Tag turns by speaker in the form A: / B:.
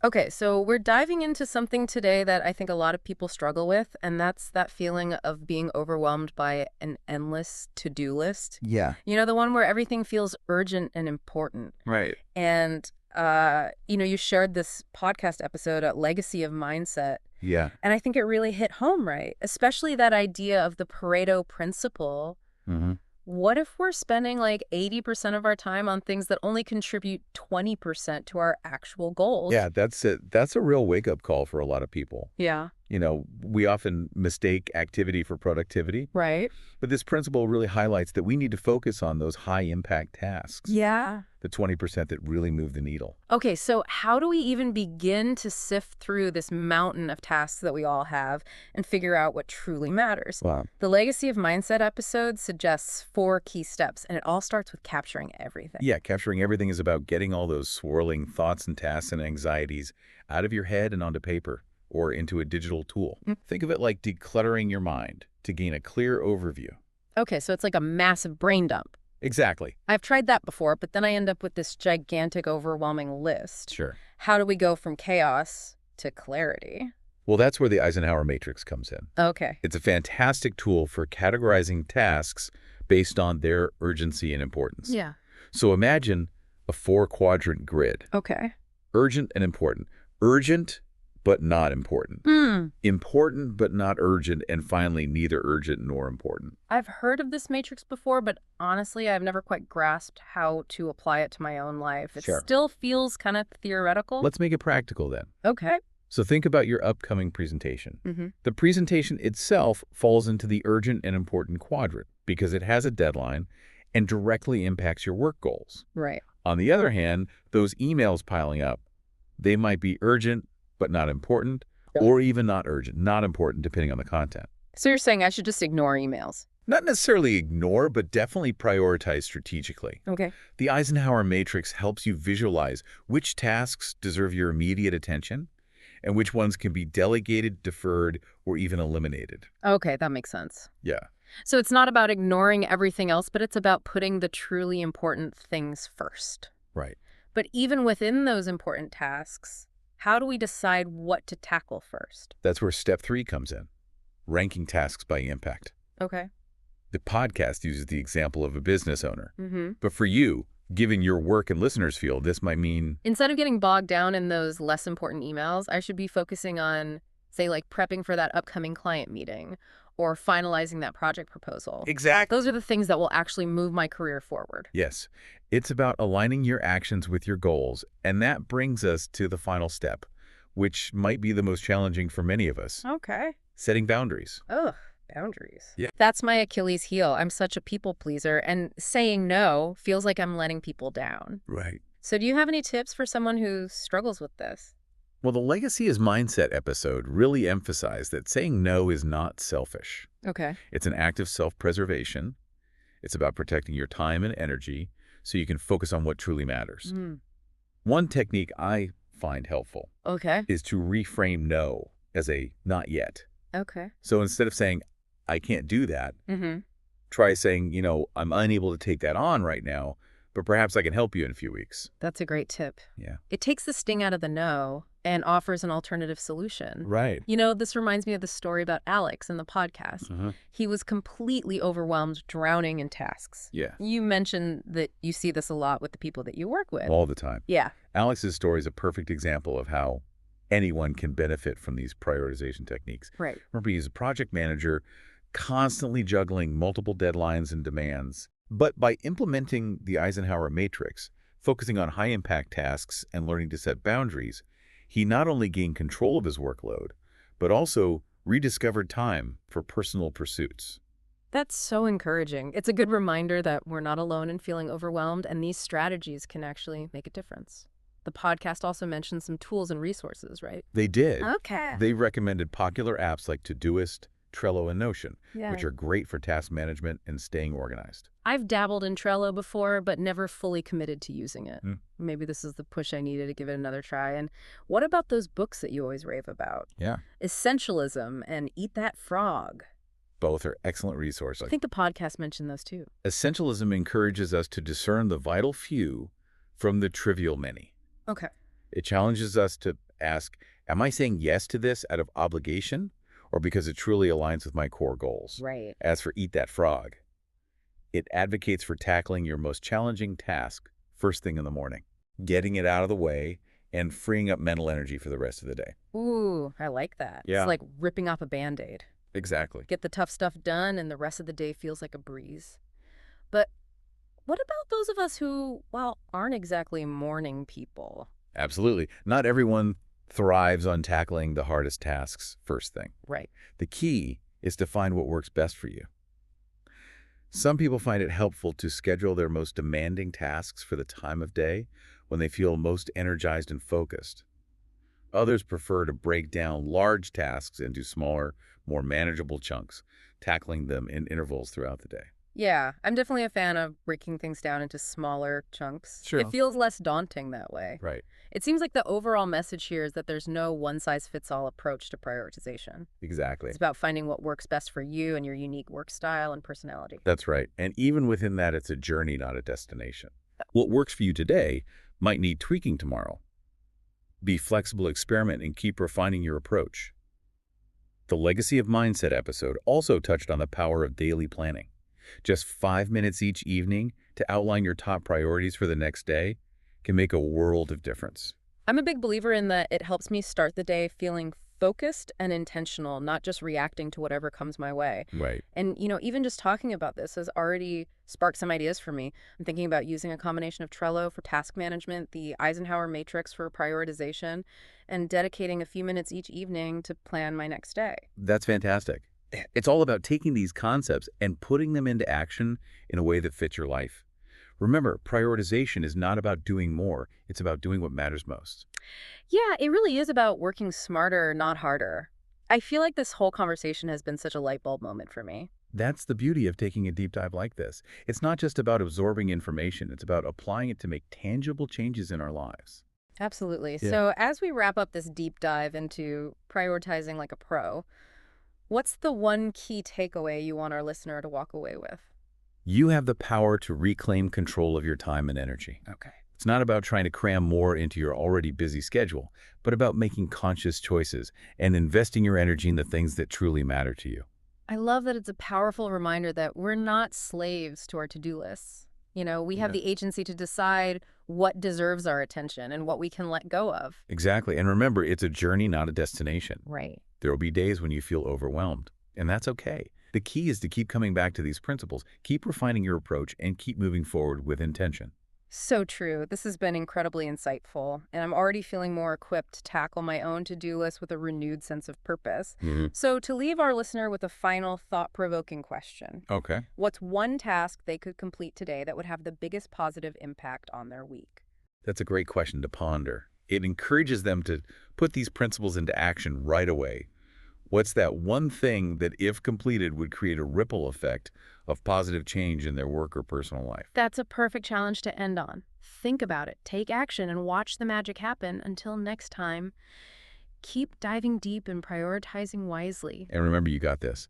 A: Okay, so we're diving into something today that I think a lot of people struggle with, and that's that feeling of being overwhelmed by an endless to-do list.
B: Yeah.
A: You know, the one where everything feels urgent and important.
B: Right.
A: And, you shared this podcast episode, Legacy of Mindset,
B: Yeah.
A: and I think it really hit home, right? Especially that idea of the Pareto principle.
B: hmm
A: What if we're spending like 80% of our time on things that only contribute 20% to our actual goals?
B: Yeah, that's it. That's a real wake-up call for a lot of people.
A: Yeah.
B: We often mistake activity for productivity,
A: Right.
B: but this principle really highlights that we need to focus on those high-impact tasks,
A: Yeah.
B: the 20% that really move the needle.
A: Okay, so how do we even begin to sift through this mountain of tasks that we all have and figure out what truly matters?
B: Wow.
A: The Legacy of Mindset episode suggests 4 key steps, and it all starts with capturing everything.
B: Yeah, capturing everything is about getting all those swirling thoughts and tasks and anxieties out of your head and onto paper or into a digital tool. Think of it like decluttering your mind to gain a clear overview.
A: Okay, so it's like a massive brain dump.
B: Exactly.
A: I've tried that before, but then I end up with this gigantic, overwhelming list.
B: Sure.
A: How do we go from chaos to clarity?
B: Well, that's where the Eisenhower matrix comes in.
A: Okay.
B: It's a fantastic tool for categorizing tasks based on their urgency and importance.
A: Yeah.
B: So imagine a 4-quadrant grid.
A: Okay.
B: Urgent and important. Urgent, but not important. Important, but not urgent. And finally, neither urgent nor important.
A: I've heard of this matrix before, but honestly, I've never quite grasped how to apply it to my own life. It
B: Sure.
A: still feels kind of theoretical.
B: Let's make it practical then.
A: Okay.
B: So think about your upcoming presentation.
A: Mm-hmm.
B: The presentation itself falls into the urgent and important quadrant because it has a deadline and directly impacts your work goals.
A: Right.
B: On the other hand, those emails piling up, they might be urgent but not important, or even not urgent, not important, depending on the content.
A: So you're saying I should just ignore emails?
B: Not necessarily ignore, but definitely prioritize strategically.
A: Okay.
B: The Eisenhower matrix helps you visualize which tasks deserve your immediate attention and which ones can be delegated, deferred, or even eliminated.
A: Okay, that makes sense.
B: Yeah.
A: So it's not about ignoring everything else, but it's about putting the truly important things first.
B: Right.
A: But even within those important tasks, how do we decide what to tackle first?
B: That's where step 3 comes in, ranking tasks by impact.
A: Okay.
B: The podcast uses the example of a business owner.
A: Mm-hmm.
B: But for you, given your work and listeners' field, this might mean
A: Instead of getting bogged down in those less important emails, I should be focusing on, say, like prepping for that upcoming client meeting or finalizing that project proposal.
B: exactly.
A: Those are the things that will actually move my career forward.
B: Yes, it's about aligning your actions with your goals, and that brings us to the final step, which might be the most challenging for many of us,
A: Okay.
B: setting boundaries.
A: Ugh, boundaries.
B: Yeah.
A: That's my Achilles heel. I'm such a people pleaser, and saying no feels like I'm letting people down.
B: Right.
A: So do you have any tips for someone who struggles with this?
B: Well, the Legacy is Mindset episode really emphasized that saying no is not selfish.
A: Okay.
B: It's an act of self-preservation. It's about protecting your time and energy so you can focus on what truly matters. One technique I find helpful
A: Okay.
B: is to reframe no as a not yet.
A: Okay.
B: So instead of saying, I can't do that,
A: Mm-hmm.
B: try saying, I'm unable to take that on right now, but perhaps I can help you in a few weeks.
A: That's a great tip.
B: Yeah.
A: It takes the sting out of the no and offers an alternative solution.
B: Right.
A: This reminds me of the story about Alex in the podcast. He was completely overwhelmed, drowning in tasks.
B: Yeah.
A: You mentioned that you see this a lot with the people that you work with.
B: All the time.
A: Yeah.
B: Alex's story is a perfect example of how anyone can benefit from these prioritization techniques.
A: Right.
B: Remember, he's a project manager, constantly juggling multiple deadlines and demands. But by implementing the Eisenhower matrix, focusing on high-impact tasks and learning to set boundaries, he not only gained control of his workload, but also rediscovered time for personal pursuits.
A: That's so encouraging. It's a good reminder that we're not alone in feeling overwhelmed, and these strategies can actually make a difference. The podcast also mentioned some tools and resources, right?
B: They did.
A: Okay.
B: They recommended popular apps like Todoist, Trello, and Notion,
A: Yeah.
B: which are great for task management and staying organized.
A: I've dabbled in Trello before, but never fully committed to using it.
B: Mm.
A: Maybe this is the push I needed to give it another try. And what about those books that you always rave about?
B: Yeah.
A: Essentialism and Eat That Frog.
B: Both are excellent
A: I
B: resources.
A: think the podcast mentioned those too.
B: Essentialism encourages us to discern the vital few from the trivial many.
A: Okay.
B: It challenges us to ask, am I saying yes to this out of obligation or because it truly aligns with my core goals?
A: Right.
B: As for Eat That Frog, it advocates for tackling your most challenging task first thing in the morning, getting it out of the way, and freeing up mental energy for the rest of the day.
A: Ooh, I like that. It's
B: Yeah,
A: like ripping off a Band-Aid.
B: exactly.
A: Get the tough stuff done, and the rest of the day feels like a breeze. But what about those of us who, well, aren't exactly morning people?
B: Absolutely. Not everyone thrives on tackling the hardest tasks first thing.
A: Right.
B: The key is to find what works best for you. Some people find it helpful to schedule their most demanding tasks for the time of day when they feel most energized and focused. Others prefer to break down large tasks into smaller, more manageable chunks, tackling them in intervals throughout the day.
A: Yeah, I'm definitely a fan of breaking things down into smaller chunks. It
B: Sure.
A: feels less daunting that way.
B: Right.
A: It seems like the overall message here is that there's no one-size-fits-all approach to prioritization. It's
B: Exactly.
A: about finding what works best for you and your unique work style and personality.
B: That's right. And even within that, it's a journey, not a destination. What works for you today might need tweaking tomorrow. Be flexible, experiment, and keep refining your approach. The Legacy of Mindset episode also touched on the power of daily planning. Just 5 minutes each evening to outline your top priorities for the next day can make a world of difference.
A: I'm a big believer in that it helps me start the day feeling focused and intentional, not just reacting to whatever comes my way.
B: Right.
A: And, even just talking about this has already sparked some ideas for me. I'm thinking about using a combination of Trello for task management, the Eisenhower matrix for prioritization, and dedicating a few minutes each evening to plan my next day.
B: That's fantastic. It's all about taking these concepts and putting them into action in a way that fits your life. Remember, prioritization is not about doing more. It's about doing what matters most.
A: Yeah, it really is about working smarter, not harder. I feel like this whole conversation has been such a light bulb moment for me.
B: That's the beauty of taking a deep dive like this. It's not just about absorbing information. It's about applying it to make tangible changes in our lives.
A: Absolutely.
B: Yeah.
A: So, as we wrap up this deep dive into prioritizing like a pro, what's the one key takeaway you want our listener to walk away with?
B: You have the power to reclaim control of your time and energy.
A: Okay.
B: It's not about trying to cram more into your already busy schedule, but about making conscious choices and investing your energy in the things that truly matter to you.
A: I love that it's a powerful reminder that we're not slaves to our to-do lists. We have
B: Yeah.
A: the agency to decide what deserves our attention and what we can let go of.
B: Exactly. And remember, it's a journey, not a destination.
A: Right.
B: There will be days when you feel overwhelmed, and that's okay. The key is to keep coming back to these principles, keep refining your approach, and keep moving forward with intention.
A: So true. This has been incredibly insightful, and I'm already feeling more equipped to tackle my own to-do list with a renewed sense of purpose. So, to leave our listener with a final thought-provoking question,
B: Okay.
A: what's one task they could complete today that would have the biggest positive impact on their week?
B: That's a great question to ponder. It encourages them to put these principles into action right away. What's that one thing that, if completed, would create a ripple effect of positive change in their work or personal life?
A: That's a perfect challenge to end on. Think about it, take action, and watch the magic happen. Until next time, keep diving deep and prioritizing wisely.
B: And remember, you got this.